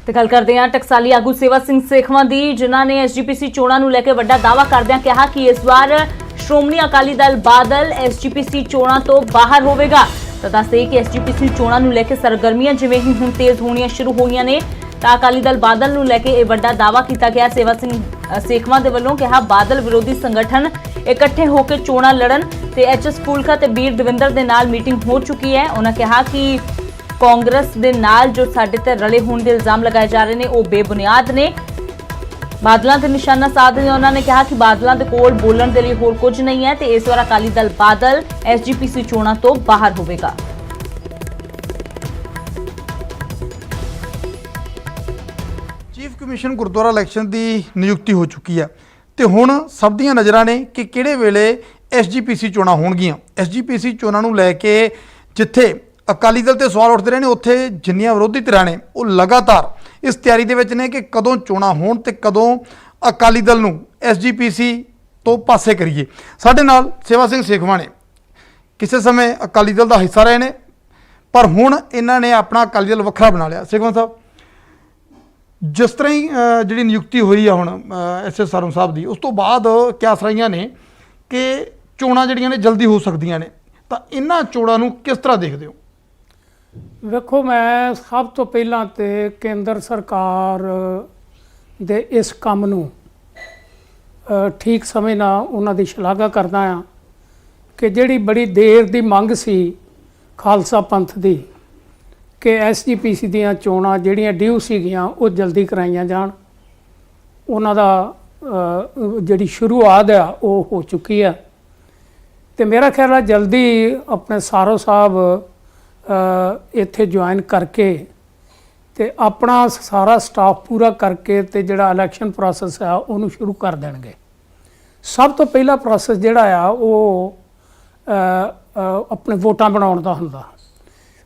ਤੇ ਗੱਲ ਕਰਦੇ ਹਾਂ ਟਕਸਾਲੀ ਆਗੂ ਸੇਵਾ ਸਿੰਘ ਸੇਖਵਾਂ ਦੀ, ਜਿਨ੍ਹਾਂ ਨੇ ਐਸਜੀਪੀਸੀ ਚੋਣਾਂ ਨੂੰ ਲੈ ਕੇ ਵੱਡਾ ਦਾਅਵਾ ਕਰਦਿਆਂ ਕਿਹਾ ਕਿ ਇਸ ਵਾਰ ਸ਼੍ਰੋਮਣੀ ਅਕਾਲੀ ਦਲ ਬਾਦਲ ਐਸਜੀਪੀਸੀ ਚੋਣਾਂ ਤੋਂ ਬਾਹਰ ਹੋਵੇਗਾ। ਤਾਂ ਦੱਸਦੇ ਕਿ ਐਸਜੀਪੀਸੀ ਚੋਣਾਂ ਨੂੰ ਲੈ ਕੇ ਸਰਗਰਮੀਆਂ ਜਿਵੇਂ ਹੀ ਹੁਣ ਤੇਜ਼ ਹੋਣੀਆਂ ਸ਼ੁਰੂ ਹੋਈਆਂ ਨੇ, ਤਾਂ ਅਕਾਲੀ ਦਲ ਬਾਦਲ ਨੂੰ ਲੈ ਕੇ ਇਹ ਵੱਡਾ ਦਾਅਵਾ ਕੀਤਾ ਗਿਆ। ਸੇਵਾ ਸਿੰਘ ਸੇਖਵਾਂ ਦੇ ਵੱਲੋਂ ਕਿਹਾ ਬਾਦਲ ਵਿਰੋਧੀ ਸੰਗਠਨ ਇਕੱਠੇ ਹੋ ਕੇ ਚੋਣਾਂ ਲੜਨ ਤੇ ਐਚਐਸ ਫੂਲਕਾ ਤੇ ਬੀਰ ਦਵਿੰਦਰ ਦੇ ਨਾਲ ਮੀਟਿੰਗ ਹੋ ਚੁੱਕੀ ਹੈ। ਉਹਨਾਂ ਕਿਹਾ ਕਿ ਕਾਂਗਰਸ ਦੇ ਨਾਲ ਜੋ ਸਾਡੇ ਤੇ ਰਲੇ ਹੋਣ ਦੇ ਇਲਜ਼ਾਮ ਲਗਾਏ ਜਾ ਰਹੇ ਨੇ ਉਹ ਬੇਬੁਨਿਆਦ ਨੇ। ਬਾਦਲਾਂ ਤੇ ਨਿਸ਼ਾਨਾ ਸਾਧਦੇ ਉਹਨਾਂ ਨੇ ਕਿਹਾ ਕਿ ਬਾਦਲਾਂ ਦੇ ਕੋਲ ਬੋਲਣ ਦੇ ਲਈ ਹੋਰ ਕੁਝ ਨਹੀਂ ਹੈ ਤੇ ਇਸ ਵਾਰ ਅਕਾਲੀ ਦਲ ਬਾਦਲ ਐਸਜੀਪੀਸੀ ਚੋਣਾਂ ਤੋਂ ਬਾਹਰ ਹੋਵੇਗਾ। ਚੀਫ ਕਮਿਸ਼ਨ ਗੁਰਦੁਆਰਾ ਇਲੈਕਸ਼ਨ ਦੀ ਨਿਯੁਕਤੀ ਹੋ ਚੁੱਕੀ ਹੈ ਤੇ ਹੁਣ ਸਭ ਦੀਆਂ ਨਜ਼ਰਾਂ ਨੇ ਕਿ ਕਿਹੜੇ ਵੇਲੇ ਐਸਜੀਪੀਸੀ ਚੋਣਾਂ ਹੋਣਗੀਆਂ। ਐਸਜੀਪੀਸੀ ਚੋਣਾਂ ਨੂੰ ਲੈ ਕੇ ਜਿੱਥੇ ਅਕਾਲੀ ਦਲ ਤੇ ਸਵਾਲ ਉੱਠਦੇ ਰਹੇ ਨੇ, ਉੱਥੇ ਜਿੰਨੀਆਂ ਵਿਰੋਧੀ ਧਿਰਾਂ ਨੇ ਉਹ ਲਗਾਤਾਰ ਇਸ ਤਿਆਰੀ ਦੇ ਵਿੱਚ ਨੇ ਕਿ ਕਦੋਂ ਚੋਣਾਂ ਹੋਣ ਤੇ ਕਦੋਂ ਅਕਾਲੀ ਦਲ ਨੂੰ ਐਸਜੀਪੀਸੀ ਤੋਂ ਪਾਸੇ ਕਰੀਏ। ਸਾਡੇ ਨਾਲ ਸੇਵਾ ਸਿੰਘ ਸੇਖਵਾਂ ਨੇ ਕਿਸੇ ਸਮੇਂ ਅਕਾਲੀ ਦਲ ਦਾ ਹਿੱਸਾ ਰਹੇ ਨੇ, ਪਰ ਹੁਣ ਇਹਨਾਂ ਨੇ ਆਪਣਾ ਅਕਾਲੀ ਦਲ ਵੱਖਰਾ ਬਣਾ ਲਿਆ। ਸੇਖਵਾਂ ਸਾਹਿਬ, ਜਿਸ ਤਰ੍ਹਾਂ ਹੀ ਜਿਹੜੀ ਨਿਯੁਕਤੀ ਹੋਈ ਆ ਹੁਣ ਐਸਐਸ ਸਰਮ ਸਾਹਿਬ ਦੀ, ਉਸ ਤੋਂ ਬਾਅਦ ਕਿਆ ਸਰਾਈਆਂ ਨੇ ਕਿ ਚੋਣਾਂ ਜਿਹੜੀਆਂ ਨੇ ਜਲਦੀ ਹੋ ਸਕਦੀਆਂ ਨੇ, ਤਾਂ ਇਹਨਾਂ ਚੋਣਾਂ ਨੂੰ ਕਿਸ ਤਰ੍ਹਾਂ ਦੇਖਦੇ ਹੋ? ਵੇਖੋ, ਮੈਂ ਸਭ ਤੋਂ ਪਹਿਲਾਂ ਤੇ ਕੇਂਦਰ ਸਰਕਾਰ ਦੇ ਇਸ ਕੰਮ ਨੂੰ ਠੀਕ ਸਮਝਣਾ, ਉਹਨਾਂ ਦੀ ਸ਼ਲਾਘਾ ਕਰਦਾ ਹਾਂ ਕਿ ਜਿਹੜੀ ਬੜੀ ਦੇਰ ਦੀ ਮੰਗ ਸੀ ਖਾਲਸਾ ਪੰਥ ਦੀ ਕਿ ਐਸਜੀਪੀਸੀ ਦੀਆਂ ਚੋਣਾਂ ਜਿਹੜੀਆਂ ਡਿਊ ਸੀਗੀਆਂ ਉਹ ਜਲਦੀ ਕਰਾਈਆਂ ਜਾਣ, ਉਹਨਾਂ ਦਾ ਜਿਹੜੀ ਸ਼ੁਰੂਆਤ ਆ ਉਹ ਹੋ ਚੁੱਕੀ ਆ। ਤੇ ਮੇਰਾ ਖਿਆਲ ਹੈ ਜਲਦੀ ਆਪਣੇ ਸਾਰੋ ਸਾਹਿਬ ਇੱਥੇ ਜੁਆਇਨ ਕਰਕੇ ਤੇ ਆਪਣਾ ਸਾਰਾ ਸਟਾਫ ਪੂਰਾ ਕਰਕੇ ਤੇ ਜਿਹੜਾ ਇਲੈਕਸ਼ਨ ਪ੍ਰੋਸੈਸ ਆ ਉਹਨੂੰ ਸ਼ੁਰੂ ਕਰ ਦੇਣਗੇ। ਸਭ ਤੋਂ ਪਹਿਲਾ ਪ੍ਰੋਸੈਸ ਜਿਹੜਾ ਆ ਉਹ ਆਪਣੇ ਵੋਟਾਂ ਬਣਾਉਣ ਦਾ ਹੁੰਦਾ,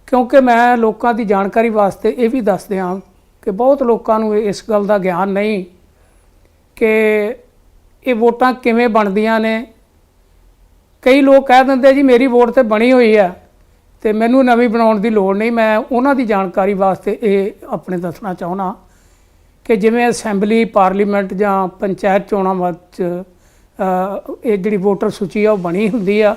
ਕਿਉਂਕਿ ਮੈਂ ਲੋਕਾਂ ਦੀ ਜਾਣਕਾਰੀ ਵਾਸਤੇ ਇਹ ਵੀ ਦੱਸ ਦਿਆਂ ਕਿ ਬਹੁਤ ਲੋਕਾਂ ਨੂੰ ਇਸ ਗੱਲ ਦਾ ਗਿਆਨ ਨਹੀਂ ਕਿ ਇਹ ਵੋਟਾਂ ਕਿਵੇਂ ਬਣਦੀਆਂ ਨੇ। ਕਈ ਲੋਕ ਕਹਿ ਦਿੰਦੇ ਜੀ ਮੇਰੀ ਵੋਟ ਤੇ ਬਣੀ ਹੋਈ ਹੈ ਤੇ ਮੈਨੂੰ ਨਵੀਂ ਬਣਾਉਣ ਦੀ ਲੋੜ ਨਹੀਂ। ਮੈਂ ਉਹਨਾਂ ਦੀ ਜਾਣਕਾਰੀ ਵਾਸਤੇ ਇਹ ਆਪਣੇ ਦੱਸਣਾ ਚਾਹੁੰਦਾ ਕਿ ਜਿਵੇਂ ਅਸੈਂਬਲੀ, ਪਾਰਲੀਮੈਂਟ ਜਾਂ ਪੰਚਾਇਤ ਚੋਣਾਂ ਵਿੱਚ ਇਹ ਜਿਹੜੀ ਵੋਟਰ ਸੂਚੀ ਆ ਉਹ ਬਣੀ ਹੁੰਦੀ ਆ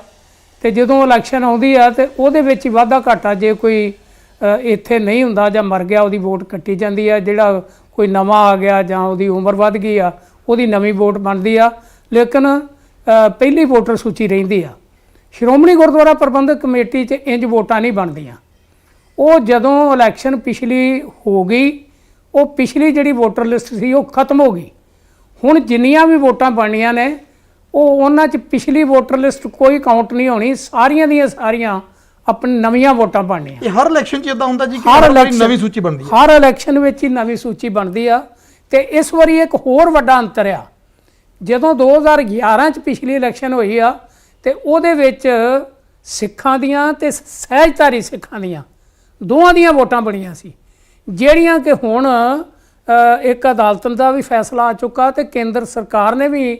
ਤੇ ਜਦੋਂ ਇਲੈਕਸ਼ਨ ਆਉਂਦੀ ਆ ਤੇ ਉਹਦੇ ਵਿੱਚ ਹੀ ਵਾਧਾ ਘਾਟਾ ਜੇ ਕੋਈ ਇੱਥੇ ਨਹੀਂ ਹੁੰਦਾ ਜਾਂ ਮਰ ਗਿਆ ਉਹਦੀ ਵੋਟ ਕੱਟੀ ਜਾਂਦੀ ਆ, ਜਿਹੜਾ ਕੋਈ ਨਵਾਂ ਆ ਗਿਆ ਜਾਂ ਉਹਦੀ ਉਮਰ ਵੱਧ ਗਈ ਆ ਉਹਦੀ ਨਵੀਂ ਵੋਟ ਬਣਦੀ ਆ, ਲੇਕਿਨ ਪਹਿਲੀ ਵੋਟਰ ਸੂਚੀ ਰਹਿੰਦੀ ਆ। ਸ਼੍ਰੋਮਣੀ ਗੁਰਦੁਆਰਾ ਪ੍ਰਬੰਧਕ ਕਮੇਟੀ 'ਚ ਇੰਜ ਵੋਟਾਂ ਨਹੀਂ ਬਣਦੀਆਂ। ਉਹ ਜਦੋਂ ਇਲੈਕਸ਼ਨ ਪਿਛਲੀ ਹੋ ਗਈ, ਉਹ ਪਿਛਲੀ ਜਿਹੜੀ ਵੋਟਰ ਲਿਸਟ ਸੀ ਉਹ ਖਤਮ ਹੋ ਗਈ। ਹੁਣ ਜਿੰਨੀਆਂ ਵੀ ਵੋਟਾਂ ਬਣਨੀਆਂ ਨੇ ਉਹ ਉਹਨਾਂ 'ਚ ਪਿਛਲੀ ਵੋਟਰ ਲਿਸਟ ਕੋਈ ਕਾਊਂਟ ਨਹੀਂ ਹੋਣੀ, ਸਾਰੀਆਂ ਦੀਆਂ ਸਾਰੀਆਂ ਆਪਣੀ ਨਵੀਆਂ ਵੋਟਾਂ ਬਣਨੀਆਂ। ਇਹ ਹਰ ਇਲੈਕਸ਼ਨ 'ਚ ਇਦਾਂ ਹੁੰਦਾ ਜੀ ਕਿ ਹਰ ਨਵੀਂ ਸੂਚੀ ਬਣਦੀ ਹੈ? ਹਰ ਇਲੈਕਸ਼ਨ ਵਿੱਚ ਹੀ ਨਵੀਂ ਸੂਚੀ ਬਣਦੀ ਆ। ਤੇ ਇਸ ਵਾਰੀ ਇੱਕ ਹੋਰ ਵੱਡਾ ਅੰਤਰ ਆ, ਜਦੋਂ 2011 'ਚ ਪਿਛਲੀ ਇਲੈਕਸ਼ਨ ਹੋਈ ਆ ਤੇ ਉਹਦੇ ਵਿੱਚ ਸਿੱਖਾਂ ਦੀਆਂ ਤੇ ਸਹਿਜਧਾਰੀ ਸਿੱਖਾਂ ਦੀਆਂ ਦੋਵਾਂ ਦੀਆਂ ਵੋਟਾਂ ਬਣੀਆਂ ਸੀ, ਜਿਹੜੀਆਂ ਕਿ ਹੁਣ ਇੱਕ ਅਦਾਲਤ ਦਾ ਵੀ ਫੈਸਲਾ ਆ ਚੁੱਕਾ ਤੇ ਕੇਂਦਰ ਸਰਕਾਰ ਨੇ ਵੀ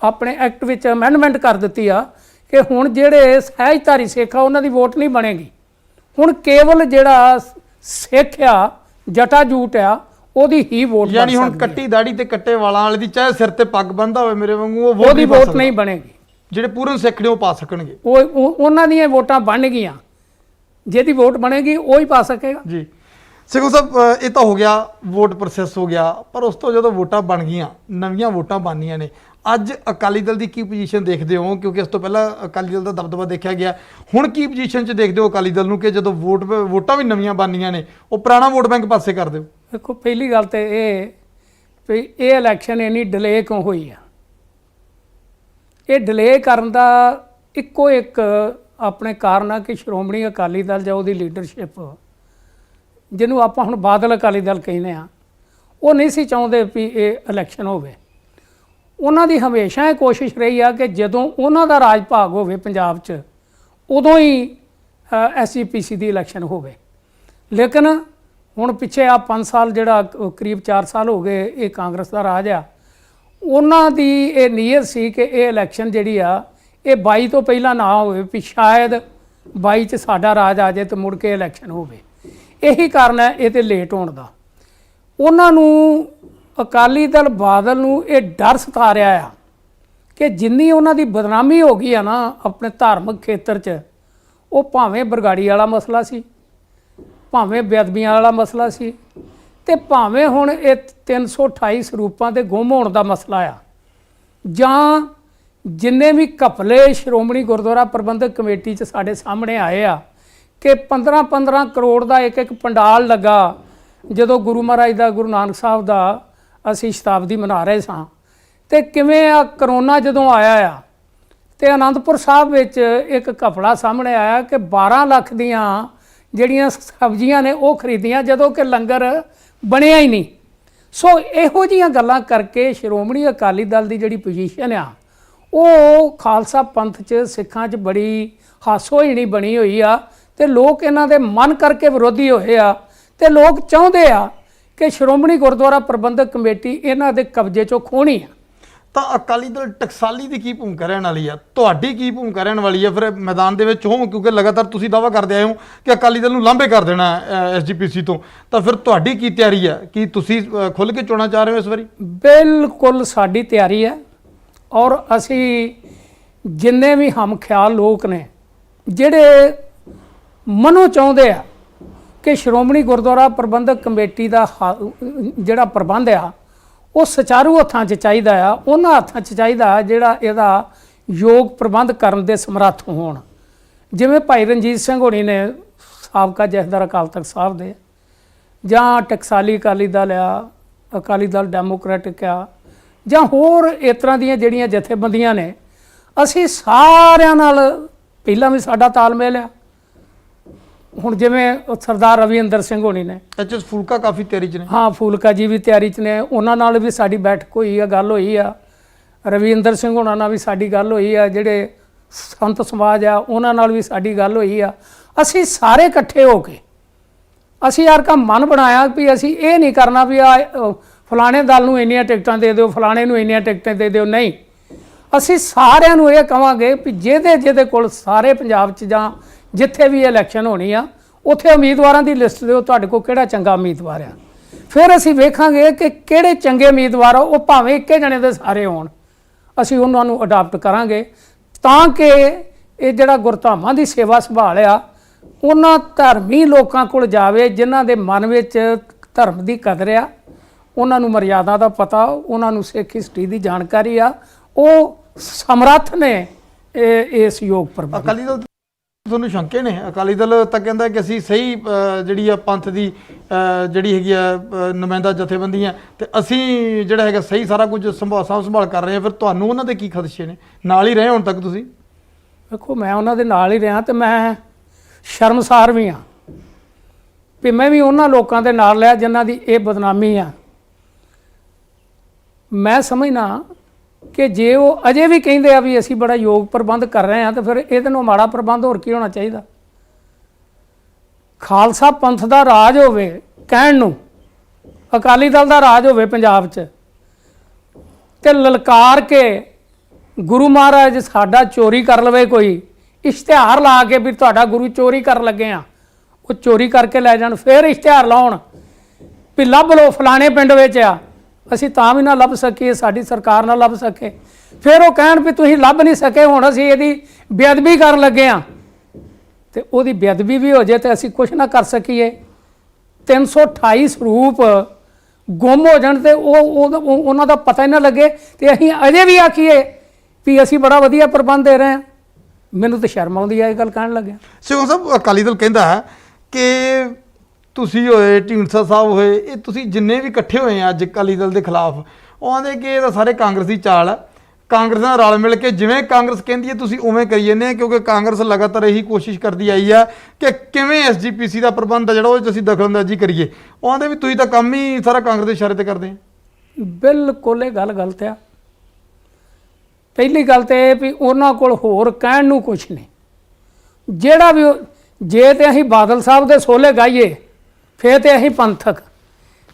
ਆਪਣੇ ਐਕਟ ਵਿੱਚ ਅਮੈਂਡਮੈਂਟ ਕਰ ਦਿੱਤੀ ਆ ਕਿ ਹੁਣ ਜਿਹੜੇ ਸਹਿਜਧਾਰੀ ਸਿੱਖ ਆ ਉਹਨਾਂ ਦੀ ਵੋਟ ਨਹੀਂ ਬਣੇਗੀ। ਹੁਣ ਕੇਵਲ ਜਿਹੜਾ ਸਿੱਖ ਆ, ਜਟਾ ਜੂਟ ਆ, ਉਹਦੀ ਹੀ ਵੋਟ, ਯਾਨੀ ਹੁਣ ਕੱਟੀ ਦਾੜੀ ਤੇ ਕੱਟੇ ਵਾਲਾਂ ਵਾਲੇ ਦੀ ਚਾਹੇ ਸਿਰ ਤੇ ਪੱਗ ਬੰਨ੍ਹਦਾ ਹੋਵੇ ਮੇਰੇ ਵਾਂਗੂ, ਉਹਦੀ ਵੋਟ ਨਹੀਂ ਬਣੇਗੀ। ਜਿਹੜੇ ਪੂਰਨ ਸਿੱਖ ਨੇ ਉਹ ਪਾ ਸਕਣਗੇ, ਉਹ ਉਹਨਾਂ ਦੀਆਂ ਵੋਟਾਂ ਬਣ ਗਈਆਂ, ਜਿਹਦੀ ਵੋਟ ਬਣੇਗੀ ਉਹ ਹੀ ਪਾ ਸਕੇਗਾ ਜੀ। ਸੇਖਵਾਂ ਸਾਹਿਬ, ਇਹ ਤਾਂ ਹੋ ਗਿਆ ਵੋਟ ਪ੍ਰੋਸੈਸ ਹੋ ਗਿਆ, ਪਰ ਉਸ ਤੋਂ ਜਦੋਂ ਵੋਟਾਂ ਬਣ ਗਈਆਂ, ਨਵੀਆਂ ਵੋਟਾਂ ਬਣਨੀਆਂ ਨੇ, ਅੱਜ ਅਕਾਲੀ ਦਲ ਦੀ ਕੀ ਪੋਜੀਸ਼ਨ ਦੇਖਦੇ ਹੋ? ਕਿਉਂਕਿ ਇਸ ਤੋਂ ਪਹਿਲਾਂ ਅਕਾਲੀ ਦਲ ਦਾ ਦਬਦਬਾ ਦੇਖਿਆ ਗਿਆ, ਹੁਣ ਕੀ ਪੋਜੀਸ਼ਨ 'ਚ ਦੇਖਦੇ ਹੋ ਅਕਾਲੀ ਦਲ ਨੂੰ ਕਿ ਜਦੋਂ ਵੋਟਾਂ ਵੀ ਨਵੀਆਂ ਬਣਨੀਆਂ ਨੇ ਉਹ ਪੁਰਾਣਾ ਵੋਟ ਬੈਂਕ ਪਾਸੇ ਕਰ ਦਿਓ? ਦੇਖੋ, ਪਹਿਲੀ ਗੱਲ ਤਾਂ ਇਹ ਵੀ ਇਹ ਇਲੈਕਸ਼ਨ ਇੰਨੀ ਡਿਲੇ ਕਿਉਂ ਹੋਈ ਆ? ਇਹ ਡਿਲੇ ਕਰਨ ਦਾ ਇੱਕੋ ਇੱਕ ਆਪਣੇ ਕਾਰਨ ਆ ਕਿ ਸ਼੍ਰੋਮਣੀ ਅਕਾਲੀ ਦਲ ਜਾਂ ਉਹਦੀ ਲੀਡਰਸ਼ਿਪ, ਜਿਹਨੂੰ ਆਪਾਂ ਹੁਣ ਬਾਦਲ ਅਕਾਲੀ ਦਲ ਕਹਿੰਦੇ ਆ, ਉਹ ਨਹੀਂ ਸੀ ਚਾਹੁੰਦੇ ਵੀ ਇਹ ਇਲੈਕਸ਼ਨ ਹੋਵੇ। ਉਹਨਾਂ ਦੀ ਹਮੇਸ਼ਾ ਇਹ ਕੋਸ਼ਿਸ਼ ਰਹੀ ਆ ਕਿ ਜਦੋਂ ਉਹਨਾਂ ਦਾ ਰਾਜ ਭਾਗ ਹੋਵੇ ਪੰਜਾਬ 'ਚ ਉਦੋਂ ਹੀ ਐਸਜੀਪੀਸੀ ਦੀ ਇਲੈਕਸ਼ਨ ਹੋਵੇ। ਲੇਕਿਨ ਹੁਣ ਪਿੱਛੇ ਆ 5 ਸਾਲ ਜਿਹੜਾ ਕਰੀਬ 4 ਸਾਲ ਹੋ ਗਏ ਇਹ ਕਾਂਗਰਸ ਦਾ ਰਾਜ ਆ, ਉਹਨਾਂ ਦੀ ਇਹ ਨੀਅਤ ਸੀ ਕਿ ਇਹ ਇਲੈਕਸ਼ਨ ਜਿਹੜੀ ਆ ਇਹ 22 ਤੋਂ ਪਹਿਲਾਂ ਨਾ ਹੋਵੇ, ਵੀ ਸ਼ਾਇਦ 22 'ਚ ਸਾਡਾ ਰਾਜ ਆ ਜਾਏ ਤੇ ਮੁੜ ਕੇ ਇਲੈਕਸ਼ਨ ਹੋਵੇ। ਇਹੀ ਕਾਰਨ ਹੈ ਇਹ ਤੇ ਲੇਟ ਹੋਣ ਦਾ। ਉਹਨਾਂ ਨੂੰ ਅਕਾਲੀ ਦਲ ਬਾਦਲ ਨੂੰ ਇਹ ਡਰ ਸਤਾ ਰਿਹਾ ਆ ਕਿ ਜਿੰਨੀ ਉਹਨਾਂ ਦੀ ਬਦਨਾਮੀ ਹੋ ਗਈ ਆ ਨਾ ਆਪਣੇ ਧਾਰਮਿਕ ਖੇਤਰ 'ਚ, ਉਹ ਭਾਵੇਂ ਬਰਗਾੜੀ ਵਾਲਾ ਮਸਲਾ ਸੀ, ਭਾਵੇਂ ਬੇਅਦਬੀਆਂ ਵਾਲਾ ਮਸਲਾ ਸੀ, ਤੇ ਭਾਵੇਂ ਹੁਣ ਇਹ 328 ਸਰੂਪਾਂ ਦੇ ਗੁੰਮ ਹੋਣ ਦਾ ਮਸਲਾ ਆ, ਜਾਂ ਜਿੰਨੇ ਵੀ ਘਪਲੇ ਸ਼੍ਰੋਮਣੀ ਗੁਰਦੁਆਰਾ ਪ੍ਰਬੰਧਕ ਕਮੇਟੀ 'ਚ ਸਾਡੇ ਸਾਹਮਣੇ ਆਏ ਆ ਕਿ 15-15 ਕਰੋੜ ਦਾ ਇੱਕ ਪੰਡਾਲ ਲੱਗਾ ਜਦੋਂ ਗੁਰੂ ਮਹਾਰਾਜ ਦਾ, ਗੁਰੂ ਨਾਨਕ ਸਾਹਿਬ ਦਾ ਅਸੀਂ ਸ਼ਤਾਬਦੀ ਮਨਾ ਰਹੇ ਸਾਂ, ਤੇ ਕਿਵੇਂ ਆ ਕਰੋਨਾ ਜਦੋਂ ਆਇਆ ਆ ਤੇ ਆਨੰਦਪੁਰ ਸਾਹਿਬ ਵਿੱਚ ਇੱਕ ਘਪਲਾ ਸਾਹਮਣੇ ਆਇਆ ਕਿ 12 ਲੱਖ ਦੀਆਂ ਜਿਹੜੀਆਂ ਸਬਜ਼ੀਆਂ ਨੇ ਉਹ ਖਰੀਦੀਆਂ ਜਦੋਂ ਕਿ ਲੰਗਰ ਬਣਿਆ ਹੀ ਨਹੀਂ। ਸੋ ਇਹੋ ਜਿਹੀਆਂ ਗੱਲਾਂ ਕਰਕੇ ਸ਼੍ਰੋਮਣੀ ਅਕਾਲੀ ਦਲ ਦੀ ਜਿਹੜੀ ਪੋਜੀਸ਼ਨ ਆ ਉਹ ਖਾਲਸਾ ਪੰਥ 'ਚ, ਸਿੱਖਾਂ 'ਚ ਬੜੀ ਹਾਸੋਹੀਣੀ ਬਣੀ ਹੋਈ ਆ, ਤੇ ਲੋਕ ਇਹਨਾਂ ਦੇ ਮਨ ਕਰਕੇ ਵਿਰੋਧੀ ਹੋਏ ਆ, ਤੇ ਲੋਕ ਚਾਹੁੰਦੇ ਆ ਕਿ ਸ਼੍ਰੋਮਣੀ ਗੁਰਦੁਆਰਾ ਪ੍ਰਬੰਧਕ ਕਮੇਟੀ ਇਹਨਾਂ ਦੇ ਕਬਜ਼ੇ 'ਚੋਂ ਖੋਹਣੀ ਆ। ਤਾਂ ਅਕਾਲੀ ਦਲ ਟਕਸਾਲੀ ਦੀ ਕੀ ਭੂਮਿਕਾ ਰਹਿਣ ਵਾਲੀ ਆ, ਤੁਹਾਡੀ ਕੀ ਭੂਮਿਕਾ ਰਹਿਣ ਵਾਲੀ ਆ ਫਿਰ ਮੈਦਾਨ ਦੇ ਵਿੱਚ ਹੋ, ਕਿਉਂਕਿ ਲਗਾਤਾਰ ਤੁਸੀਂ ਦਾਅਵਾ ਕਰਦੇ ਆਏ ਹੋ ਕਿ ਅਕਾਲੀ ਦਲ ਨੂੰ ਲਾਂਭੇ ਕਰ ਦੇਣਾ ਐਸਜੀਪੀਸੀ ਤੋਂ, ਤਾਂ ਫਿਰ ਤੁਹਾਡੀ ਕੀ ਤਿਆਰੀ ਹੈ? ਕੀ ਤੁਸੀਂ ਖੁੱਲ੍ਹ ਕੇ ਚੋਣਾਂ ਚਾਹ ਰਹੇ ਹੋ ਇਸ ਵਾਰੀ? ਬਿਲਕੁਲ ਸਾਡੀ ਤਿਆਰੀ ਹੈ, ਔਰ ਅਸੀਂ ਜਿੰਨੇ ਵੀ ਹਮ ਖਿਆਲ ਲੋਕ ਨੇ ਜਿਹੜੇ ਮਨੋਂ ਚਾਹੁੰਦੇ ਆ ਕਿ ਸ਼੍ਰੋਮਣੀ ਗੁਰਦੁਆਰਾ ਪ੍ਰਬੰਧਕ ਕਮੇਟੀ ਦਾ ਜਿਹੜਾ ਪ੍ਰਬੰਧ ਆ ਉਹ ਸੁਚਾਰੂ ਹੱਥਾਂ 'ਚ ਚਾਹੀਦਾ ਆ, ਉਹਨਾਂ ਹੱਥਾਂ 'ਚ ਚਾਹੀਦਾ ਜਿਹੜਾ ਇਹਦਾ ਯੋਗ ਪ੍ਰਬੰਧ ਕਰਨ ਦੇ ਸਮਰੱਥ ਹੋਣ। ਜਿਵੇਂ ਭਾਈ ਰਣਜੀਤ ਸਿੰਘ ਹੋਣੀ ਨੇ, ਸਾਬਕਾ ਜਥੇਦਾਰ ਅਕਾਲ ਤਖਤ ਸਾਹਿਬ ਦੇ, ਜਾਂ ਟਕਸਾਲੀ ਅਕਾਲੀ ਦਲ ਆ, ਅਕਾਲੀ ਦਲ ਡੈਮੋਕ੍ਰੈਟਿਕ ਆ, ਜਾਂ ਹੋਰ ਇਸ ਤਰ੍ਹਾਂ ਦੀਆਂ ਜਿਹੜੀਆਂ ਜਥੇਬੰਦੀਆਂ ਨੇ, ਅਸੀਂ ਸਾਰਿਆਂ ਨਾਲ ਪਹਿਲਾਂ ਵੀ ਸਾਡਾ ਤਾਲਮੇਲ ਆ। ਹੁਣ ਜਿਵੇਂ ਸਰਦਾਰ ਰਵਿੰਦਰ ਸਿੰਘ ਹੋਣੀ ਨੇ, ਐਚਐਸ ਫੂਲਕਾ ਕਾਫੀ ਤਿਆਰੀ 'ਚ ਨੇ। ਹਾਂ, ਫੂਲਕਾ ਜੀ ਵੀ ਤਿਆਰੀ 'ਚ ਨੇ, ਉਹਨਾਂ ਨਾਲ ਵੀ ਸਾਡੀ ਬੈਠਕ ਹੋਈ ਆ, ਗੱਲ ਹੋਈ ਆ। ਰਵਿੰਦਰ ਸਿੰਘ ਹੋਣਾ ਨਾਲ ਵੀ ਸਾਡੀ ਗੱਲ ਹੋਈ ਆ, ਜਿਹੜੇ ਸੰਤ ਸਮਾਜ ਆ ਉਹਨਾਂ ਨਾਲ ਵੀ ਸਾਡੀ ਗੱਲ ਹੋਈ ਆ। ਅਸੀਂ ਸਾਰੇ ਇਕੱਠੇ ਹੋ ਕੇ ਅਸੀਂ ਯਾਰ ਕਾ ਮਨ ਬਣਾਇਆ ਵੀ ਅਸੀਂ ਇਹ ਨਹੀਂ ਕਰਨਾ ਵੀ ਆ ਫਲਾਣੇ ਦਲ ਨੂੰ ਇੰਨੀਆਂ ਟਿਕਟਾਂ ਦੇ ਦਿਓ, ਫਲਾਣੇ ਨੂੰ ਇੰਨੀਆਂ ਟਿਕਟਾਂ ਦੇ ਦਿਓ, ਨਹੀਂ। ਅਸੀਂ ਸਾਰਿਆਂ ਨੂੰ ਇਹ ਕਹਾਂਗੇ ਵੀ ਜਿਹਦੇ ਕੋਲ ਸਾਰੇ ਪੰਜਾਬ 'ਚ ਜਾਂ ਜਿੱਥੇ ਵੀ ਇਲੈਕਸ਼ਨ ਹੋਣੀ ਆ ਉੱਥੇ ਉਮੀਦਵਾਰਾਂ ਦੀ ਲਿਸਟ ਦਿਓ, ਤੁਹਾਡੇ ਕੋਲ ਕਿਹੜਾ ਚੰਗਾ ਉਮੀਦਵਾਰ ਆ। ਫਿਰ ਅਸੀਂ ਵੇਖਾਂਗੇ ਕਿ ਕਿਹੜੇ ਚੰਗੇ ਉਮੀਦਵਾਰ ਆ, ਉਹ ਭਾਵੇਂ ਇੱਕੇ ਜਣੇ ਦੇ ਸਾਰੇ ਹੋਣ, ਅਸੀਂ ਉਹਨਾਂ ਨੂੰ ਅਡਾਪਟ ਕਰਾਂਗੇ ਤਾਂ ਕਿ ਇਹ ਜਿਹੜਾ ਗੁਰਧਾਮਾਂ ਦੀ ਸੇਵਾ ਸੰਭਾਲ ਆ ਉਹਨਾਂ ਧਰਮੀ ਲੋਕਾਂ ਕੋਲ ਜਾਵੇ ਜਿਨ੍ਹਾਂ ਦੇ ਮਨ ਵਿੱਚ ਧਰਮ ਦੀ ਕਦਰ ਆ, ਉਹਨਾਂ ਨੂੰ ਮਰਿਆਦਾ ਦਾ ਪਤਾ, ਉਹਨਾਂ ਨੂੰ ਸਿੱਖ ਹਿਸਟਰੀ ਦੀ ਜਾਣਕਾਰੀ ਆ, ਉਹ ਸਮਰੱਥ ਨੇ ਇਸ ਯੋਗ ਪ੍ਰਬੰਧ। ਅਕਾਲੀ ਦਲ ਤੁਹਾਨੂੰ ਸ਼ੰਕੇ ਨੇ? ਅਕਾਲੀ ਦਲ ਤਾਂ ਕਹਿੰਦਾ ਕਿ ਅਸੀਂ ਸਹੀ ਜਿਹੜੀ ਆ ਪੰਥ ਦੀ ਜਿਹੜੀ ਹੈਗੀ ਆ ਨੁਮਾਇੰਦਾ ਜਥੇਬੰਦੀਆਂ, ਤੇ ਅਸੀਂ ਜਿਹੜਾ ਹੈਗਾ ਸਹੀ ਸਾਰਾ ਕੁਝ ਸੰਭਾਲ ਕਰ ਰਹੇ ਹਾਂ, ਫਿਰ ਤੁਹਾਨੂੰ ਉਹਨਾਂ ਦੇ ਕੀ ਖਦਸ਼ੇ ਨੇ? ਨਾਲ ਹੀ ਰਹੇ ਹੁਣ ਤੱਕ ਤੁਸੀਂ? ਦੇਖੋ, ਮੈਂ ਉਹਨਾਂ ਦੇ ਨਾਲ ਹੀ ਰਿਹਾ ਤੇ ਮੈਂ ਸ਼ਰਮਸਾਰ ਵੀ ਹਾਂ ਵੀ ਮੈਂ ਵੀ ਉਹਨਾਂ ਲੋਕਾਂ ਦੇ ਨਾਲ ਲਿਆ ਜਿਨ੍ਹਾਂ ਦੀ ਇਹ ਬਦਨਾਮੀ ਆ। ਮੈਂ ਸਮਝਣਾ ਕਿ ਜੇ ਉਹ ਅਜੇ ਵੀ ਕਹਿੰਦੇ ਆ ਵੀ ਅਸੀਂ ਬੜਾ ਯੋਗ ਪ੍ਰਬੰਧ ਕਰ ਰਹੇ ਹਾਂ, ਤਾਂ ਫਿਰ ਇਹਦੇ ਨਾਲੋਂ ਮਾੜਾ ਪ੍ਰਬੰਧ ਹੋਰ ਕੀ ਹੋਣਾ ਚਾਹੀਦਾ? ਖਾਲਸਾ ਪੰਥ ਦਾ ਰਾਜ ਹੋਵੇ ਕਹਿਣ ਨੂੰ, ਅਕਾਲੀ ਦਲ ਦਾ ਰਾਜ ਹੋਵੇ ਪੰਜਾਬ 'ਚ, ਤੇ ਲਲਕਾਰ ਕੇ ਗੁਰੂ ਮਹਾਰਾਜ ਸਾਡਾ ਚੋਰੀ ਕਰ ਲਵੇ, ਕੋਈ ਇਸ਼ਤਿਹਾਰ ਲਾ ਕੇ ਵੀ ਤੁਹਾਡਾ ਗੁਰੂ ਚੋਰੀ ਕਰਨ ਲੱਗੇ ਆ, ਉਹ ਚੋਰੀ ਕਰਕੇ ਲੈ ਜਾਣ, ਫਿਰ ਇਸ਼ਤਿਹਾਰ ਲਾਉਣ ਵੀ ਲੱਭ ਲਓ ਫਲਾਣੇ ਪਿੰਡ ਵਿੱਚ ਆ, ਅਸੀਂ ਤਾਂ ਵੀ ਨਾ ਲੱਭ ਸਕੀਏ, ਸਾਡੀ ਸਰਕਾਰ ਨਾ ਲੱਭ ਸਕੇ, ਫਿਰ ਉਹ ਕਹਿਣ ਵੀ ਤੁਸੀਂ ਲੱਭ ਨਹੀਂ ਸਕੇ, ਹੁਣ ਅਸੀਂ ਇਹਦੀ ਬੇਅਦਬੀ ਕਰਨ ਲੱਗੇ ਹਾਂ, ਤੇ ਉਹਦੀ ਬੇਅਦਬੀ ਵੀ ਹੋ ਜਾਏ ਤੇ ਅਸੀਂ ਕੁਛ ਨਾ ਕਰ ਸਕੀਏ। 328 ਸਰੂਪ ਗੁੰਮ ਹੋ ਜਾਣ ਤੇ ਉਹਨਾਂ ਦਾ ਪਤਾ ਹੀ ਨਾ ਲੱਗੇ, ਤੇ ਅਸੀਂ ਅਜੇ ਵੀ ਆਖੀਏ ਵੀ ਅਸੀਂ ਬੜਾ ਵਧੀਆ ਪ੍ਰਬੰਧ ਦੇ ਰਹੇ ਹਾਂ। ਮੈਨੂੰ ਤਾਂ ਸ਼ਰਮ ਆਉਂਦੀ ਆ ਇਹ ਗੱਲ ਕਹਿਣ ਲੱਗਿਆ। ਸਿੰਘ ਸਾਹਿਬ, ਅਕਾਲੀ ਦਲ ਕਹਿੰਦਾ ਹੈ ਕਿ ਤੁਸੀਂ ਹੋਏ, ਢੀਂਡਸਾ ਸਾਹਿਬ ਹੋਏ, ਇਹ ਤੁਸੀਂ ਜਿੰਨੇ ਵੀ ਇਕੱਠੇ ਹੋਏ ਆ ਅੱਜ ਅਕਾਲੀ ਦਲ ਦੇ ਖਿਲਾਫ, ਉਹ ਆਂਦੇ ਕਿ ਇਹ ਤਾਂ ਸਾਰੇ ਕਾਂਗਰਸ ਦੀ ਚਾਲ ਆ, ਕਾਂਗਰਸ ਨਾਲ ਰਲ ਮਿਲ ਕੇ ਜਿਵੇਂ ਕਾਂਗਰਸ ਕਹਿੰਦੀ ਹੈ ਤੁਸੀਂ ਉਵੇਂ ਕਰੀ ਜਾਂਦੇ ਆ, ਕਿਉਂਕਿ ਕਾਂਗਰਸ ਲਗਾਤਾਰ ਇਹੀ ਕੋਸ਼ਿਸ਼ ਕਰਦੀ ਆਈ ਆ ਕਿ ਕਿਵੇਂ ਐਸਜੀਪੀਸੀ ਦਾ ਪ੍ਰਬੰਧ ਆ ਜਿਹੜਾ ਉਹ 'ਚ ਅਸੀਂ ਦਖਲਅੰਦਾਜ਼ੀ ਕਰੀਏ। ਉਹ ਆਂਦੇ ਵੀ ਤੁਸੀਂ ਤਾਂ ਕੰਮ ਹੀ ਸਾਰਾ ਕਾਂਗਰਸ ਦੇ ਇਸ਼ਾਰੇ ਤੇ ਕਰਦੇ ਆ। ਬਿਲਕੁਲ ਇਹ ਗੱਲ ਗਲਤ ਆ। ਪਹਿਲੀ ਗੱਲ ਤਾਂ ਇਹ ਵੀ ਉਹਨਾਂ ਕੋਲ ਹੋਰ ਕਹਿਣ ਨੂੰ ਕੁਛ ਨਹੀਂ। ਜਿਹੜਾ ਵੀ ਜੇ ਤੇ ਅਸੀਂ ਬਾਦਲ ਸਾਹਿਬ ਦੇ ਸੋਲੇ ਗਾਈਏ ਫਿਰ ਤੇ ਅਸੀਂ ਪੰਥਕ,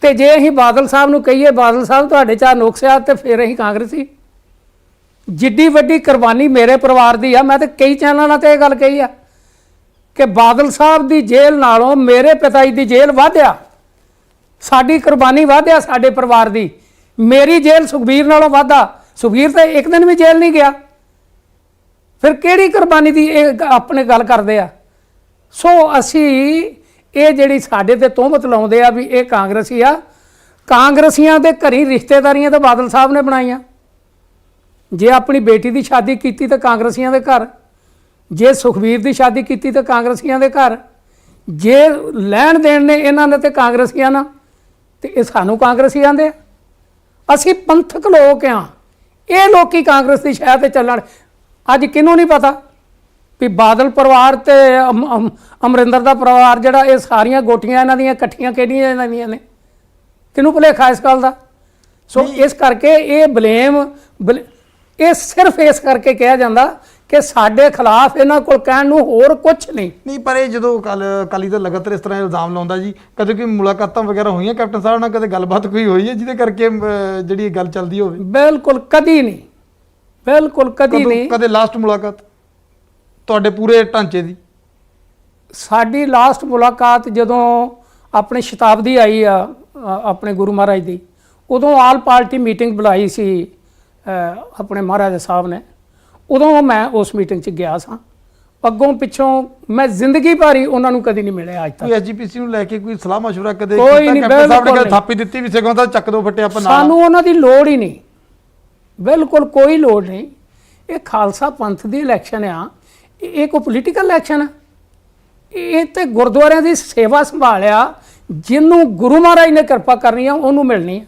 ਤੇ ਜੇ ਅਸੀਂ ਬਾਦਲ ਸਾਹਿਬ ਨੂੰ ਕਹੀਏ ਬਾਦਲ ਸਾਹਿਬ ਤੁਹਾਡੇ 'ਚ ਨੁਕਸ ਆ, ਤੇ ਫਿਰ ਅਸੀਂ ਕਾਂਗਰਸੀ। ਜਿੱਡੀ ਵੱਡੀ ਕੁਰਬਾਨੀ ਮੇਰੇ ਪਰਿਵਾਰ ਦੀ ਆ, ਮੈਂ ਤਾਂ ਕਈ ਚੈਨਲਾਂ 'ਤੇ ਇਹ ਗੱਲ ਕਹੀ ਆ ਕਿ ਬਾਦਲ ਸਾਹਿਬ ਦੀ ਜੇਲ੍ਹ ਨਾਲੋਂ ਮੇਰੇ ਪਿਤਾ ਜੀ ਦੀ ਜੇਲ੍ਹ ਵੱਧ ਆ, ਸਾਡੀ ਕੁਰਬਾਨੀ ਵਾਧਿਆ ਸਾਡੇ ਪਰਿਵਾਰ ਦੀ। ਮੇਰੀ ਜੇਲ੍ਹ ਸੁਖਬੀਰ ਨਾਲੋਂ ਵਾਧਾ। ਸੁਖਬੀਰ ਤਾਂ ਇੱਕ ਦਿਨ ਵੀ ਜੇਲ੍ਹ ਨਹੀਂ ਗਿਆ, ਫਿਰ ਕਿਹੜੀ ਕੁਰਬਾਨੀ ਦੀ ਇਹ ਆਪਣੇ ਗੱਲ ਕਰਦੇ ਆ। ਸੋ ਅਸੀਂ ਇਹ ਜਿਹੜੀ ਸਾਡੇ ਤੇ ਤੋਹਮਤ ਲਾਉਂਦੇ ਆ ਵੀ ਇਹ ਕਾਂਗਰਸੀ ਆ, ਕਾਂਗਰਸੀਆਂ ਦੇ ਘਰੀ ਰਿਸ਼ਤੇਦਾਰੀਆਂ ਤਾਂ ਬਾਦਲ ਸਾਹਿਬ ਨੇ ਬਣਾਈਆਂ। ਜੇ ਆਪਣੀ ਬੇਟੀ ਦੀ ਸ਼ਾਦੀ ਕੀਤੀ ਤਾਂ ਕਾਂਗਰਸੀਆਂ ਦੇ ਘਰ, ਜੇ ਸੁਖਬੀਰ ਦੀ ਸ਼ਾਦੀ ਕੀਤੀ ਤਾਂ ਕਾਂਗਰਸੀਆਂ ਦੇ ਘਰ, ਜੇ ਲੈਣ ਦੇਣ ਨੇ ਇਹਨਾਂ ਨੇ ਤੇ ਕਾਂਗਰਸੀਆਂ ਨਾਲ, ਤੇ ਇਹ ਸਾਨੂੰ ਕਾਂਗਰਸੀ ਆਂਦੇ ਆ। ਅਸੀਂ ਪੰਥਕ ਲੋਕ ਆ, ਇਹ ਲੋਕੀ ਕਾਂਗਰਸ ਦੀ ਸ਼ਹਿ ਤੇ ਚੱਲਣ। ਅੱਜ ਕਿਹਨੂੰ ਨਹੀਂ ਪਤਾ ਵੀ ਬਾਦਲ ਪਰਿਵਾਰ ਤੇ ਅਮਰਿੰਦਰ ਦਾ ਪਰਿਵਾਰ ਜਿਹੜਾ, ਇਹ ਸਾਰੀਆਂ ਗੋਟੀਆਂ ਇਹਨਾਂ ਦੀਆਂ ਇਕੱਠੀਆਂ ਕਿਹੜੀਆਂ ਇਹਨਾਂ ਦੀਆਂ ਨੇ, ਕਿਹਨੂੰ ਭੁਲੇਖਾ ਇਸ ਗੱਲ ਦਾ। ਸੋ ਇਸ ਕਰਕੇ ਇਹ ਬਲੇਮ ਇਹ ਸਿਰਫ ਇਸ ਕਰਕੇ ਕਿਹਾ ਜਾਂਦਾ ਕਿ ਸਾਡੇ ਖਿਲਾਫ ਇਹਨਾਂ ਕੋਲ ਕਹਿਣ ਨੂੰ ਹੋਰ ਕੁਝ ਨਹੀਂ। ਪਰ ਇਹ ਜਦੋਂ ਅਕਾਲੀ ਦਲ ਲਗਾਤਾਰ ਇਸ ਤਰ੍ਹਾਂ ਇਲਜ਼ਾਮ ਲਾਉਂਦਾ ਜੀ, ਕਦੇ ਕੋਈ ਮੁਲਾਕਾਤਾਂ ਵਗੈਰਾ ਹੋਈਆਂ ਕੈਪਟਨ ਸਾਹਿਬ ਨਾਲ, ਕਦੇ ਗੱਲਬਾਤ ਕੋਈ ਹੋਈ ਹੈ ਜਿਹਦੇ ਕਰਕੇ ਜਿਹੜੀ ਇਹ ਗੱਲ ਚੱਲਦੀ ਹੋਵੇ? ਬਿਲਕੁਲ ਕਦੀ ਨਹੀਂ, ਬਿਲਕੁਲ ਕਦੀ ਨਹੀਂ। ਕਦੇ ਲਾਸਟ ਮੁਲਾਕਾਤ ਤੁਹਾਡੇ ਪੂਰੇ ਢਾਂਚੇ ਦੀ? ਸਾਡੀ ਲਾਸਟ ਮੁਲਾਕਾਤ ਜਦੋਂ ਆਪਣੀ ਸ਼ਤਾਬਦੀ ਆਈ ਆ ਆਪਣੇ ਗੁਰੂ ਮਹਾਰਾਜ ਦੀ, ਉਦੋਂ ਆਲ ਪਾਰਟੀ ਮੀਟਿੰਗ ਬੁਲਾਈ ਸੀ ਆਪਣੇ ਮਹਾਰਾਜ ਸਾਹਿਬ ਨੇ, ਉਦੋਂ ਮੈਂ ਉਸ ਮੀਟਿੰਗ 'ਚ ਗਿਆ ਸਾਂ। ਅੱਗੋਂ ਪਿੱਛੋਂ ਮੈਂ ਜ਼ਿੰਦਗੀ ਭਰ ਹੀ ਉਹਨਾਂ ਨੂੰ ਕਦੀ ਨਹੀਂ ਮਿਲਿਆ ਅੱਜ ਤੱਕ। ਕੋਈ ਐਸਜੀਪੀਸੀ ਨੂੰ ਲੈ ਕੇ ਕੋਈ ਸਲਾਹ ਮਸ਼ਵਰਾ ਕਦੇ ਕੋਈ ਨਹੀਂ, ਕੈਪਟਨ ਸਾਹਿਬ ਨੇ ਬਿਲਕੁਲ ਕਦੇ ਥਾਪੀ ਦਿੱਤੀ ਵੀ ਸਗੋਂ ਤਾਂ ਚੱਕ ਦੋ ਫੱਟੇ ਆਪਾਂ ਨਾਲ? ਸਾਨੂੰ ਉਹਨਾਂ ਦੀ ਲੋੜ ਹੀ ਨਹੀਂ, ਬਿਲਕੁਲ ਕੋਈ ਲੋੜ ਨਹੀਂ। ਇਹ ਖਾਲਸਾ ਪੰਥ ਦੀ ਇਲੈਕਸ਼ਨ ਆ, ਇਹ ਕੋਈ ਪੋਲੀਟੀਕਲ ਇਲੈਕਸ਼ਨ ਆ। ਇਹ ਤੇ ਗੁਰਦੁਆਰਿਆਂ ਦੀ ਸੇਵਾ ਸੰਭਾਲਿਆ, ਜਿਹਨੂੰ ਗੁਰੂ ਮਹਾਰਾਜ ਨੇ ਕਿਰਪਾ ਕਰਨੀ ਆ ਉਹਨੂੰ ਮਿਲਣੀ ਆ।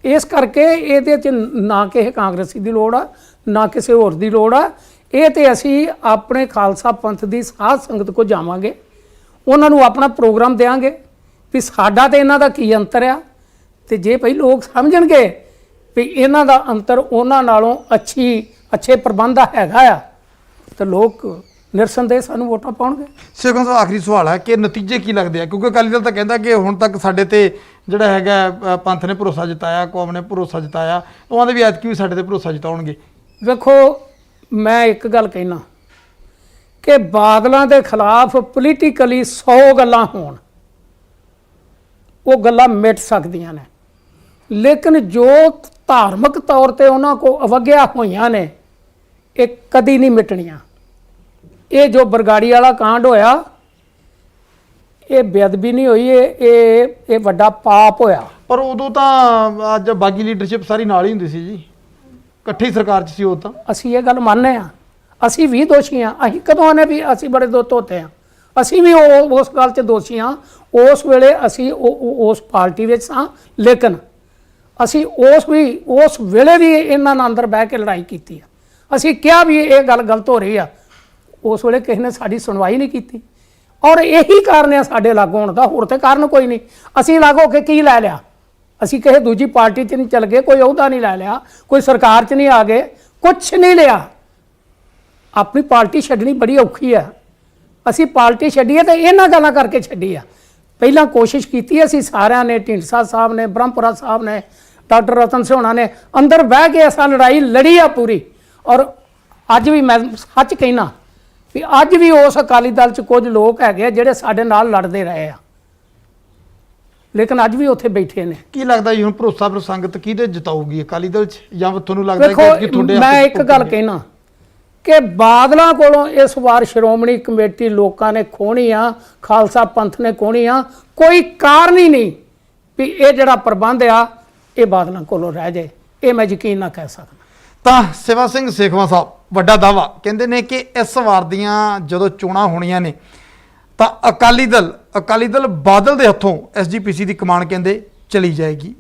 ਇਸ ਕਰਕੇ ਇਹਦੇ 'ਚ ਨਾ ਕਿਸੇ ਕਾਂਗਰਸੀ ਦੀ ਲੋੜ ਆ, ਨਾ ਕਿਸੇ ਹੋਰ ਦੀ ਲੋੜ ਆ। ਇਹ ਤੇ ਅਸੀਂ ਆਪਣੇ ਖਾਲਸਾ ਪੰਥ ਦੀ ਸਾਧ ਸੰਗਤ ਕੋਲ ਜਾਵਾਂਗੇ, ਉਹਨਾਂ ਨੂੰ ਆਪਣਾ ਪ੍ਰੋਗਰਾਮ ਦੇਵਾਂਗੇ ਵੀ ਸਾਡਾ ਤੇ ਇਹਨਾਂ ਦਾ ਕੀ ਅੰਤਰ ਆ, ਤੇ ਜੇ ਭਈ ਲੋਕ ਸਮਝਣਗੇ ਵੀ ਇਹਨਾਂ ਦਾ ਅੰਤਰ ਉਹਨਾਂ ਨਾਲੋਂ ਅੱਛੇ ਪ੍ਰਬੰਧ ਹੈਗਾ ਆ, ਤਾਂ ਲੋਕ ਨਿਰਸੰਦੇਹ ਸਾਨੂੰ ਵੋਟਾਂ ਪਾਉਣਗੇ। ਸੇਖੋਂ ਸਾਹਿਬ, ਆਖਰੀ ਸਵਾਲ ਹੈ ਕਿ ਨਤੀਜੇ ਕੀ ਲੱਗਦੇ ਆ? ਕਿਉਂਕਿ ਅਕਾਲੀ ਦਲ ਤਾਂ ਕਹਿੰਦਾ ਕਿ ਹੁਣ ਤੱਕ ਸਾਡੇ ਤੇ ਜਿਹੜਾ ਹੈਗਾ ਪੰਥ ਨੇ ਭਰੋਸਾ ਜਤਾਇਆ, ਕੌਮ ਨੇ ਭਰੋਸਾ ਜਤਾਇਆ, ਉਹਨਾਂ ਦੇ ਵੀ ਐਤਕੀ ਵੀ ਸਾਡੇ ਤੇ ਭਰੋਸਾ ਜਤਾਉਣਗੇ। ਵੇਖੋ, ਮੈਂ ਇੱਕ ਗੱਲ ਕਹਿਣਾ ਕਿ ਬਾਦਲਾਂ ਦੇ ਖਿਲਾਫ ਪੋਲੀਟੀਕਲੀ 100 ਗੱਲਾਂ ਹੋਣ, ਉਹ ਗੱਲਾਂ ਮਿਟ ਸਕਦੀਆਂ ਨੇ, ਲੇਕਿਨ ਜੋ ਧਾਰਮਿਕ ਤੌਰ ਤੇ ਉਹਨਾਂ ਕੋ ਅਵਗਿਆ ਹੋਈਆਂ ਨੇ, ਇਹ ਕਦੀ ਨਹੀਂ ਮਿਟਣੀਆਂ। ਇਹ ਜੋ ਬਰਗਾੜੀ ਵਾਲਾ ਕਾਂਡ ਹੋਇਆ, ਇਹ ਬੇਅਦਬੀ ਨਹੀਂ ਹੋਈ, ਇਹ ਵੱਡਾ ਪਾਪ ਹੋਇਆ। ਪਰ ਉਦੋਂ ਤਾਂ ਅੱਜ ਬਾਗੀ ਲੀਡਰਸ਼ਿਪ ਸਾਰੀ ਨਾਲ ਹੀ ਹੁੰਦੀ ਸੀ ਜੀ, ਇਕੱਠੀ ਸਰਕਾਰ 'ਚ ਸੀ ਉਹ ਤਾਂ। ਅਸੀਂ ਇਹ ਗੱਲ ਮੰਨਦੇ ਹਾਂ, ਅਸੀਂ ਵੀ ਦੋਸ਼ੀ ਹਾਂ। ਅਸੀਂ ਕਦੋਂ ਆਨੇ ਵੀ ਅਸੀਂ ਬੜੇ ਧੋਤੇ ਹਾਂ? ਅਸੀਂ ਵੀ ਉਸ ਗੱਲ 'ਚ ਦੋਸ਼ੀ ਹਾਂ। ਉਸ ਵੇਲੇ ਅਸੀਂ ਉਸ ਪਾਰਟੀ ਵਿੱਚ ਸਾਂ, ਲੇਕਿਨ ਅਸੀਂ ਉਸ ਵੇਲੇ ਵੀ ਇਹਨਾਂ ਨਾਲ ਅੰਦਰ ਬਹਿ ਕੇ ਲੜਾਈ ਕੀਤੀ ਆ। ਅਸੀਂ ਕਿਹਾ ਵੀ ਇਹ ਗੱਲ ਗਲਤ ਹੋ ਰਹੀ ਆ, ਉਸ ਵੇਲੇ ਕਿਸੇ ਨੇ ਸਾਡੀ ਸੁਣਵਾਈ ਨਹੀਂ ਕੀਤੀ, ਔਰ ਇਹੀ ਕਾਰਨ ਆ ਸਾਡੇ ਲਾਗੂ ਹੋਣ ਦਾ, ਹੋਰ ਤੇ ਕਾਰਨ ਕੋਈ ਨਹੀਂ। ਅਸੀਂ ਲਾਗੂ ਹੋ ਕੇ ਕੀ ਲੈ ਲਿਆ? ਅਸੀਂ ਕਿਸੇ ਦੂਜੀ ਪਾਰਟੀ 'ਚ ਨਹੀਂ ਚੱਲ ਗਏ, ਕੋਈ ਅਹੁਦਾ ਨਹੀਂ ਲੈ ਲਿਆ, ਕੋਈ ਸਰਕਾਰ 'ਚ ਨਹੀਂ ਆ ਗਏ, ਕੁਛ ਨਹੀਂ ਲਿਆ। ਆਪਣੀ ਪਾਰਟੀ ਛੱਡਣੀ ਬੜੀ ਔਖੀ ਆ। ਅਸੀਂ ਪਾਰਟੀ ਛੱਡੀ ਹੈ ਤੇ ਇਹਨਾਂ ਗੱਲਾਂ ਕਰਕੇ ਛੱਡੀ ਆ। ਪਹਿਲਾਂ ਕੋਸ਼ਿਸ਼ ਕੀਤੀ ਅਸੀਂ ਸਾਰਿਆਂ ਨੇ, ਢੀਂਡਸਾ ਸਾਹਿਬ ਨੇ, ਬ੍ਰਹਮਪੁਰਾ ਸਾਹਿਬ ਨੇ, ਡਾਕਟਰ ਰਤਨ ਸਿਉਣਾ ਨੇ, ਅੰਦਰ ਬਹਿ ਕੇ ਅਸਾਂ ਲੜਾਈ ਲੜੀ ਆ ਪੂਰੀ। ਔਰ ਅੱਜ ਵੀ ਮੈਂ ਸੱਚ ਕਹਿਣਾ ਵੀ ਅੱਜ ਵੀ ਉਸ ਅਕਾਲੀ ਦਲ 'ਚ ਕੁਝ ਲੋਕ ਹੈਗੇ ਆ ਜਿਹੜੇ ਸਾਡੇ ਨਾਲ ਲੜਦੇ ਰਹੇ ਆ, ਲੇਕਿਨ ਅੱਜ ਵੀ ਉੱਥੇ ਬੈਠੇ ਨੇ। ਕੀ ਲੱਗਦਾ ਜੀ ਹੁਣ ਭਰੋਸਾ ਪ੍ਰਸੰਗਤ ਕਿਹਦੇ ਜਿਤਾਊਗੀ, ਅਕਾਲੀ ਦਲ 'ਚ ਜਾਂ ਤੁਹਾਨੂੰ ਲੱਗਦਾ ਕਿ ਤੁਹਾਡੇ? ਮੈਂ ਇੱਕ ਗੱਲ ਕਹਿਣਾ ਕਿ ਬਾਦਲਾਂ ਕੋਲੋਂ ਇਸ ਵਾਰ ਸ਼੍ਰੋਮਣੀ ਕਮੇਟੀ ਲੋਕਾਂ ਨੇ ਖੋਹਣੀ ਆ, ਖਾਲਸਾ ਪੰਥ ਨੇ ਖੋਹਣੀ ਆ। ਕੋਈ ਕਾਰਨ ਹੀ ਨਹੀਂ ਵੀ ਇਹ ਜਿਹੜਾ ਪ੍ਰਬੰਧ ਆ ਇਹ ਬਾਦਲਾਂ ਕੋਲੋਂ ਰਹਿ ਜਾਏ, ਇਹ ਮੈਂ ਯਕੀਨ ਨਾਲ ਕਹਿ ਸਕਦਾ। ਤਾਂ ਸੇਵਾ ਸਿੰਘ ਸੇਖਵਾਂ ਸਾਹਿਬ ਵੱਡਾ ਦਾਵਾ ਕਹਿੰਦੇ ਨੇ ਕਿ ਇਸ ਵਾਰ ਦੀਆਂ ਜਦੋਂ ਚੋਣਾਂ ਹੋਣੀਆਂ ਨੇ ਤਾਂ ਅਕਾਲੀ ਦਲ ਬਾਦਲ ਦੇ ਹੱਥੋਂ ਐਸਜੀਪੀਸੀ ਦੀ ਕਮਾਨ ਕਹਿੰਦੇ ਚਲੀ ਜਾਏਗੀ।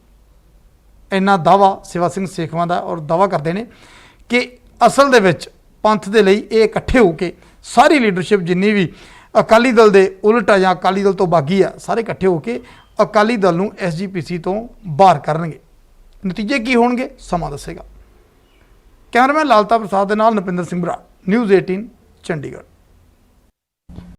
ਇੰਨਾ ਦਾਵਾ ਸੇਵਾ ਸਿੰਘ ਸੇਖਵਾਂ ਦਾ, ਔਰ ਦਾਵਾ ਕਰਦੇ ਨੇ ਕਿ ਅਸਲ ਦੇ ਵਿੱਚ ਪੰਥ ਦੇ ਲਈ ਇਹ ਇਕੱਠੇ ਹੋ ਕੇ ਸਾਰੀ ਲੀਡਰਸ਼ਿਪ ਜਿੰਨੀ ਵੀ ਅਕਾਲੀ ਦਲ ਦੇ ਉਲਟ ਆ ਜਾਂ ਅਕਾਲੀ ਦਲ ਤੋਂ ਬਾਗੀ ਆ, ਸਾਰੇ ਇਕੱਠੇ ਹੋ ਕੇ ਅਕਾਲੀ ਦਲ ਨੂੰ ਐਸਜੀਪੀਸੀ ਤੋਂ ਬਾਹਰ ਕਰਨਗੇ। ਨਤੀਜੇ ਕੀ ਹੋਣਗੇ ਸਮਾਂ ਦੱਸੇਗਾ। ਕੈਮਰਾਮੈਨ ਲਾਲਤਾ ਪ੍ਰਸਾਦ ਦੇ ਨਾਲ ਨਪਿੰਦਰ ਸਿੰਘ ਬਰਾੜ, ਨਿਊਜ਼ 18 ਚੰਡੀਗੜ੍ਹ।